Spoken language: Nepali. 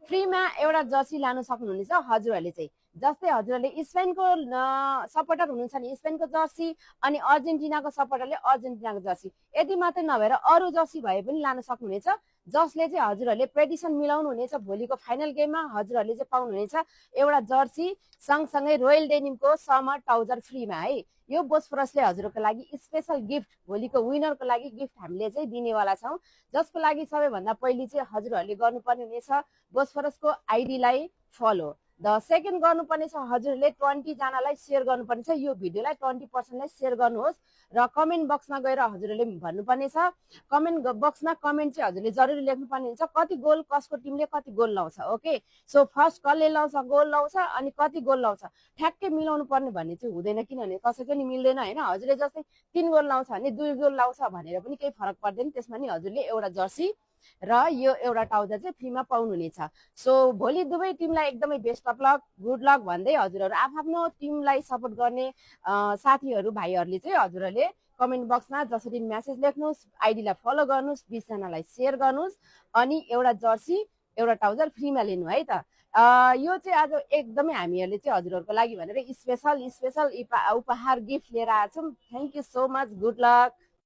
फ्रीमा एउटा जर्सी लान सक्नुहुनेछ हजुरहरूले चाहिँ। जस्तै हजुरहरूले स्पेनको सपोर्टर हुनुहुन्छ नि स्पेनको जर्सी, अनि अर्जेन्टिनाको सपोर्टरले अर्जेन्टिनाको जर्सी, यति मात्रै नभएर अरू जर्सी भए पनि लान सक्नुहुनेछ, जसले चाहिँ हजुरहरूले प्रेडिक्सन मिलाउनु हुनेछ भोलिको फाइनल गेममा हजुरहरूले चाहिँ पाउनुहुनेछ एउटा जर्सी सँगसँगै रोयल डेनिमको समर ट्राउजर फ्रीमा है। यो बोस्फोरसले हजुरको लागि स्पेशल गिफ्ट, भोलिको विनरको लागि गिफ्ट हामीले चाहिँ दिनेवाला छौँ, जसको लागि सबैभन्दा पहिले चाहिँ हजुरहरूले गर्नुपर्ने हुनेछ बोस्फोरसको आइडीलाई फलो। द सेकेन्ड गर्नुपर्ने छ हजुरहरूले 20 जनालाई सेयर गर्नुपर्ने छ, यो भिडियोलाई 20%लाई सेयर गर्नुहोस् र कमेन्ट बक्समा गएर हजुरहरूले भन्नुपर्ने छ, कमेन्ट बक्समा कमेन्ट चाहिँ हजुरले जरुरी लेख्नुपर्ने हुन्छ कति गोल कसको टिमले कति गोल लाउँछ। ओके, सो फर्स्ट कसले लाउँछ गोल लाउँछ अनि कति गोल लाउँछ ठ्याक्कै मिलाउनु पर्ने भन्ने चाहिँ हुँदैन, किनभने कसैको नि मिल्दैन होइन। हजुरले जस्तै 3 गोल लाउँछ भने 2 गोल लाउँछ भनेर पनि केही फरक पर्दैन, त्यसमा नि हजुरले एउटा जर्सी र यो एउटा ट्राउजर चाहिँ फ्रीमा पाउनुहुनेछ। सो भोलि दुवै टिमलाई एकदमै best of lock, good lock भन्दै हजुरहरू आफ्नो टिमलाई सपोर्ट गर्ने साथीहरू भाइहरूले चाहिँ हजुरहरूले कमेन्ट बक्समा जसरी मेसेज लेख्नुहोस्, आइडीलाई फलो गर्नुहोस्, 20 जनालाई सेयर गर्नुहोस्, अनि एउटा जर्सी एउटा ट्राउजर फ्रीमा लिनु है त। यो चाहिँ आज एकदमै हामीहरूले चाहिँ हजुरहरूको लागि भनेर स्पेशल उपहार गिफ्ट लिएर आएको छौँ। Thank you so much, good lock.